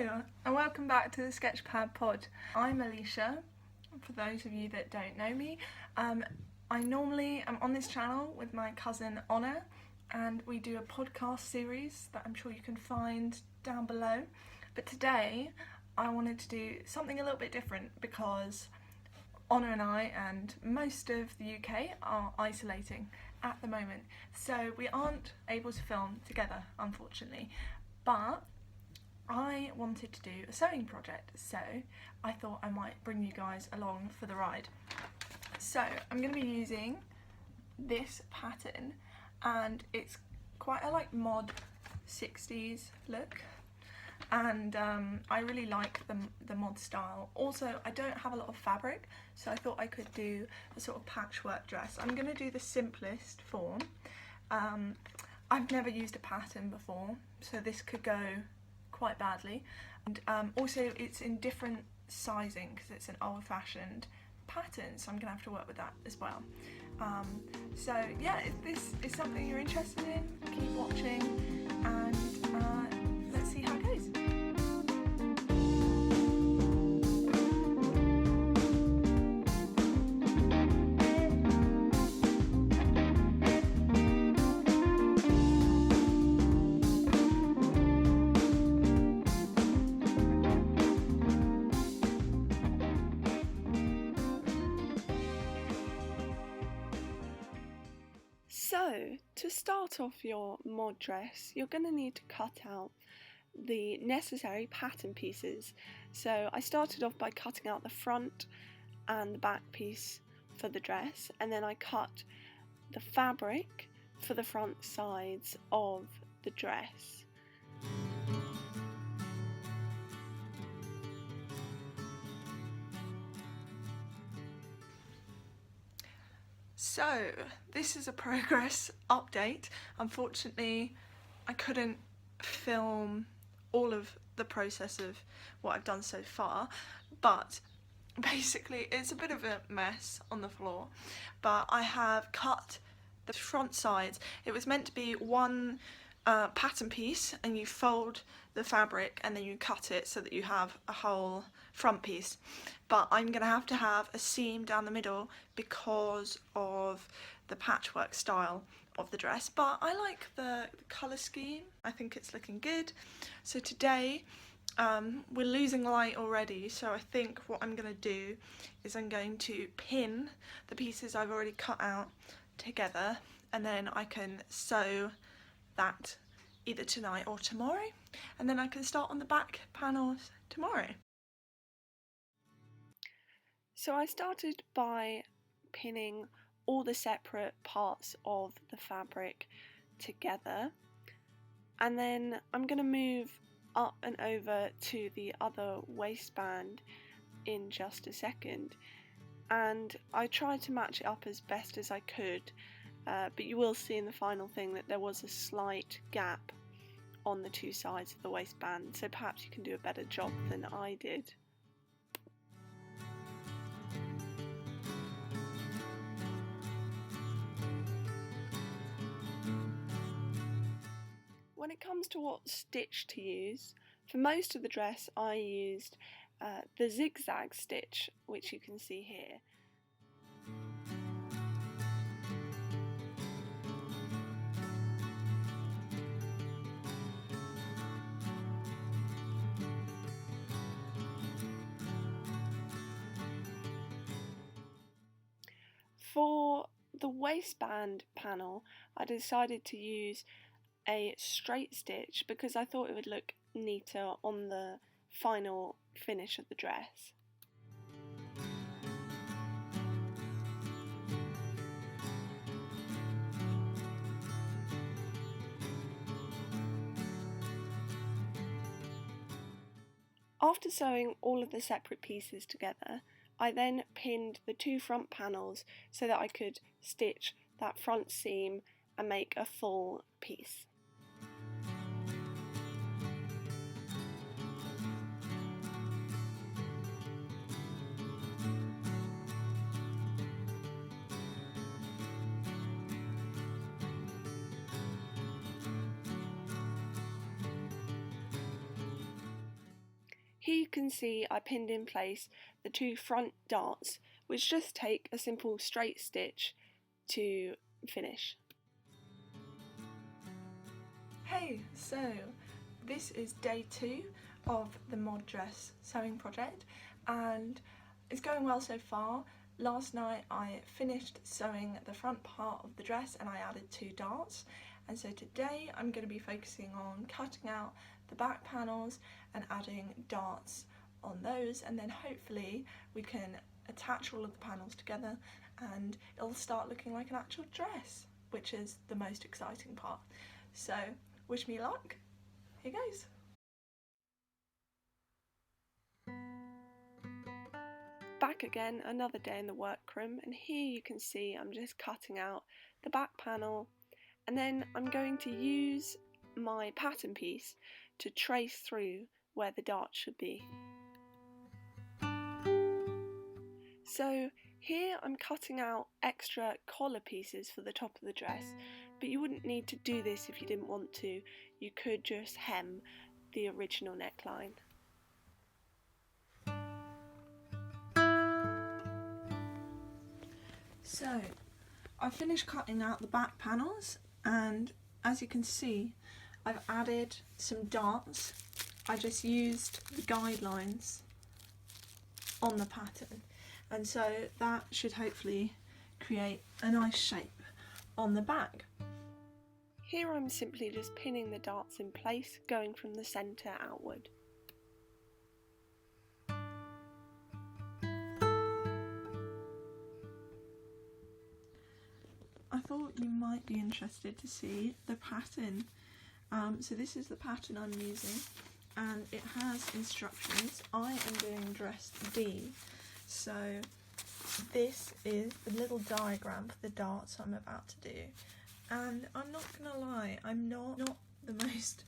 Hello and welcome back to the Sketchpad Pod. I'm Alicia, for those of you that don't know me. I normally am on this channel with my cousin Honor, and we do a podcast series that I'm sure you can find down below. But today I wanted to do something a little bit different because Honor and I and most of the UK are isolating at the moment, so we aren't able to film together, unfortunately. But I wanted to do a sewing project, so I thought I might bring you guys along for the ride. So I'm going to be using this pattern, and it's quite a mod 60s look, and I really like the mod style. Also, I don't have a lot of fabric, so I thought I could do a sort of patchwork dress. I'm going to do the simplest form. I've never used a pattern before, so this could go quite badly, and also it's in different sizing because it's an old-fashioned pattern, so I'm gonna have to work with that as well. So yeah, if this is something you're interested in, keep watching and let's see how it goes. So, to start off your mod dress, you're going to need to cut out the necessary pattern pieces. So I started off by cutting out the front and the back piece for the dress, and then I cut the fabric for the front sides of the dress. So this is a progress update. Unfortunately, I couldn't film all of the process of what I've done so far, but basically it's a bit of a mess on the floor. But I have cut the front sides. It was meant to be one pattern piece, and you fold the fabric and then you cut it so that you have a whole front piece. But I'm going to have a seam down the middle because of the patchwork style of the dress. But I like the colour scheme. I think it's looking good. So today we're losing light already, so I think what I'm going to do is I'm going to pin the pieces I've already cut out together, and then I can sew that either tonight or tomorrow, and then I can start on the back panels tomorrow. So I started by pinning all the separate parts of the fabric together, and then I'm going to move up and over to the other waistband in just a second, and I tried to match it up as best as I could, but you will see in the final thing that there was a slight gap on the two sides of the waistband, so perhaps you can do a better job than I did. When it comes to what stitch to use, for most of the dress I used the zigzag stitch, which you can see here. For the waistband panel, I decided to use a straight stitch because I thought it would look neater on the final finish of the dress. After sewing all of the separate pieces together, I then pinned the two front panels so that I could stitch that front seam and make a full piece. Here you can see I pinned in place the 2 front darts, which just take a simple straight stitch to finish. Hey, so this is day 2 of the mod dress sewing project, and it's going well so far. Last night I finished sewing the front part of the dress and I added 2 darts, and so today I'm going to be focusing on cutting out the back panels and adding darts on those, and then hopefully we can attach all of the panels together and it'll start looking like an actual dress, which is the most exciting part. So wish me luck. Here goes. Back again, another day in the workroom, and here you can see I'm just cutting out the back panel, and then I'm going to use my pattern piece to trace through where the dart should be. So here I'm cutting out extra collar pieces for the top of the dress, but you wouldn't need to do this if you didn't want to. You could just hem the original neckline. So I finished cutting out the back panels, and as you can see I've added some darts. I just used the guidelines on the pattern, and so that should hopefully create a nice shape on the back. Here I'm simply just pinning the darts in place, going from the centre outward. I thought you might be interested to see the pattern. So this is the pattern I'm using, and it has instructions. I am doing dress D, so this is the little diagram for the darts I'm about to do. And I'm not gonna lie, I'm not the most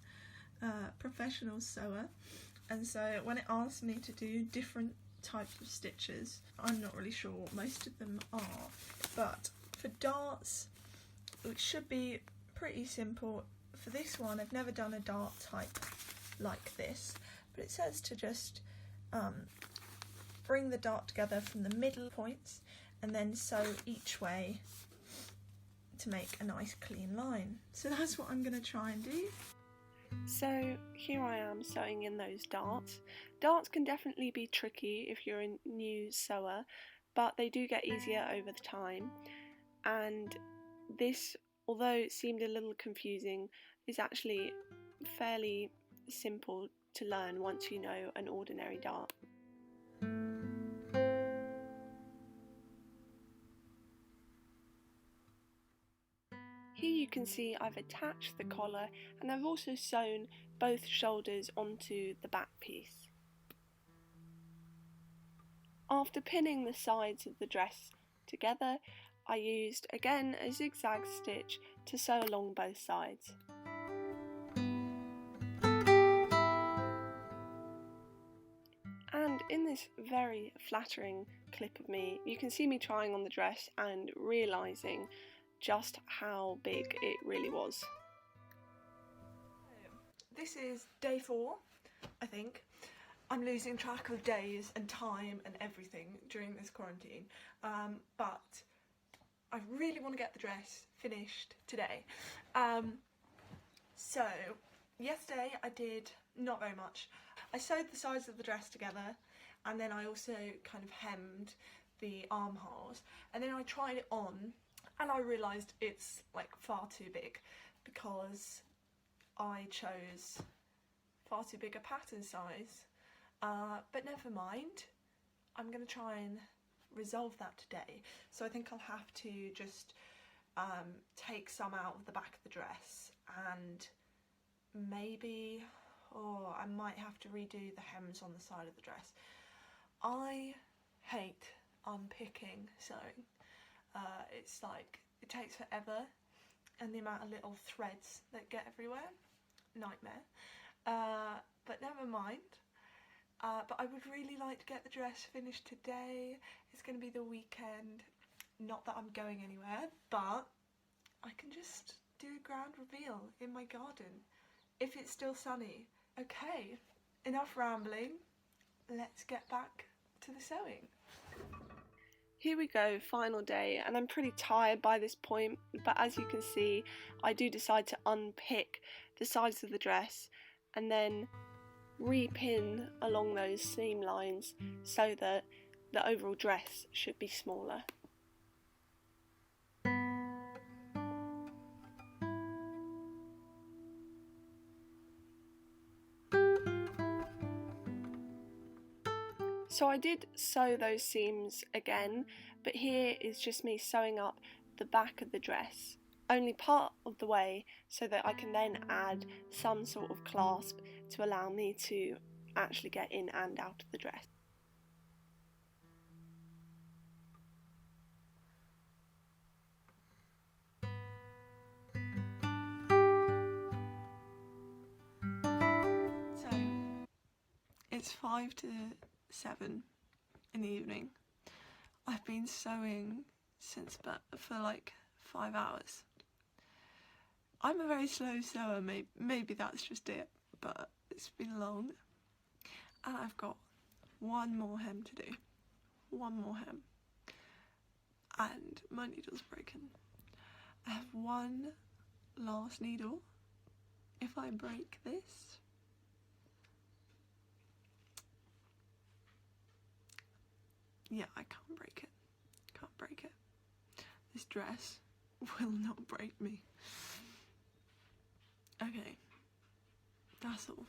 professional sewer, and so when it asks me to do different types of stitches, I'm not really sure what most of them are, but for darts, it should be pretty simple. For this one, I've never done a dart type like this, but it says to just bring the dart together from the middle points and then sew each way to make a nice clean line. So that's what I'm going to try and do. So here I am sewing in those darts. Darts can definitely be tricky if you're a new sewer, but they do get easier over the time. And this, although it seemed a little confusing, is actually fairly simple to learn once you know an ordinary dart. Here you can see I've attached the collar, and I've also sewn both shoulders onto the back piece. After pinning the sides of the dress together, I used again a zigzag stitch to sew along both sides. And in this very flattering clip of me, you can see me trying on the dress and realising just how big it really was. This is day 4, I think. I'm losing track of days and time and everything during this quarantine, but I really want to get the dress finished today. So yesterday I did not very much. I sewed the sides of the dress together, and then I also kind of hemmed the armholes, and then I tried it on and I realised it's like far too big because I chose far too big a pattern size, but never mind, I'm going to try and resolve that today. So I think I'll have to just take some out of the back of the dress, and maybe, I might have to redo the hems on the side of the dress. I hate unpicking sewing. It's like, it takes forever, and the amount of little threads that get everywhere, nightmare. But never mind. But I would really like to get the dress finished today. It's going to be the weekend. Not that I'm going anywhere, but I can just do a grand reveal in my garden if it's still sunny. Okay, enough rambling. let's get back to the sewing. Here we go, final day, and I'm pretty tired by this point, but as you can see, I do decide to unpick the sides of the dress and then repin along those seam lines so that the overall dress should be smaller. So I did sew those seams again, but here is just me sewing up the back of the dress, only part of the way, so that I can then add some sort of clasp to allow me to actually get in and out of the dress. So it's 5 to 7 in the evening. I've been sewing for like 5 hours. I'm a very slow sewer, maybe that's just it, but it's been long. And I've got one more hem to do. One more hem. And my needle's broken. I have one last needle. If I break this, yeah, I can't break it. Can't break it. This dress will not break me. Okay, that's all.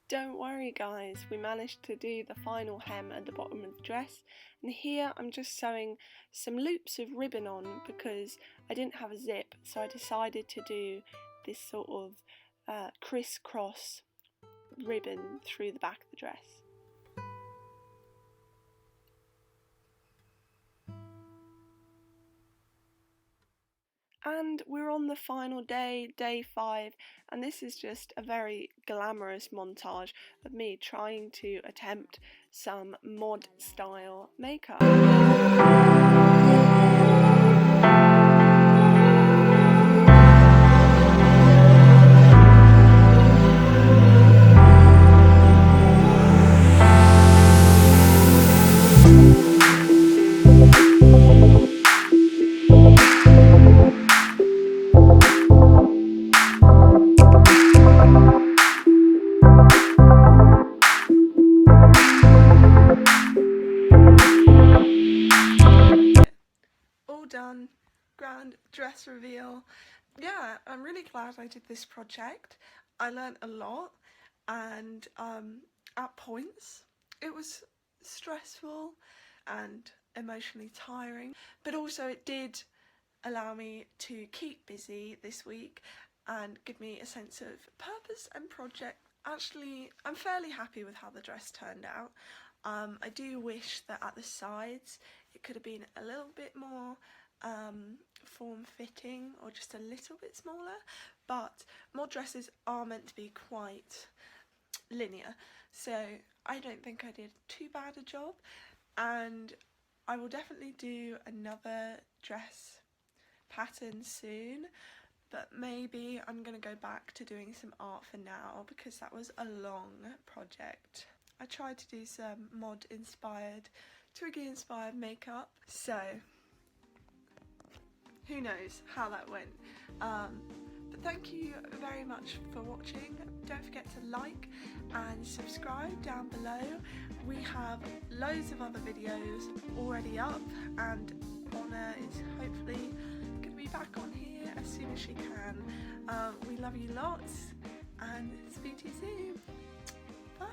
Don't worry guys, we managed to do the final hem at the bottom of the dress, and here I'm just sewing some loops of ribbon on because I didn't have a zip, so I decided to do this sort of crisscross ribbon through the back of the dress. And we're on the final day, day 5, and this is just a very glamorous montage of me trying to attempt some mod style makeup. Done, grand dress reveal. Yeah, I'm really glad I did this project. I learned a lot, and at points it was stressful and emotionally tiring, but also it did allow me to keep busy this week and give me a sense of purpose and project. Actually, I'm fairly happy with how the dress turned out. I do wish that at the sides it could have been a little bit more form-fitting or just a little bit smaller, but mod dresses are meant to be quite linear, so I don't think I did too bad a job, and I will definitely do another dress pattern soon, but maybe I'm going to go back to doing some art for now because that was a long project. I tried to do some mod inspired, Twiggy inspired makeup, so who knows how that went. But thank you very much for watching. Don't forget to like and subscribe down below. We have loads of other videos already up, and Honor is hopefully going to be back on here as soon as she can. We love you lots and speak to you soon. Bye.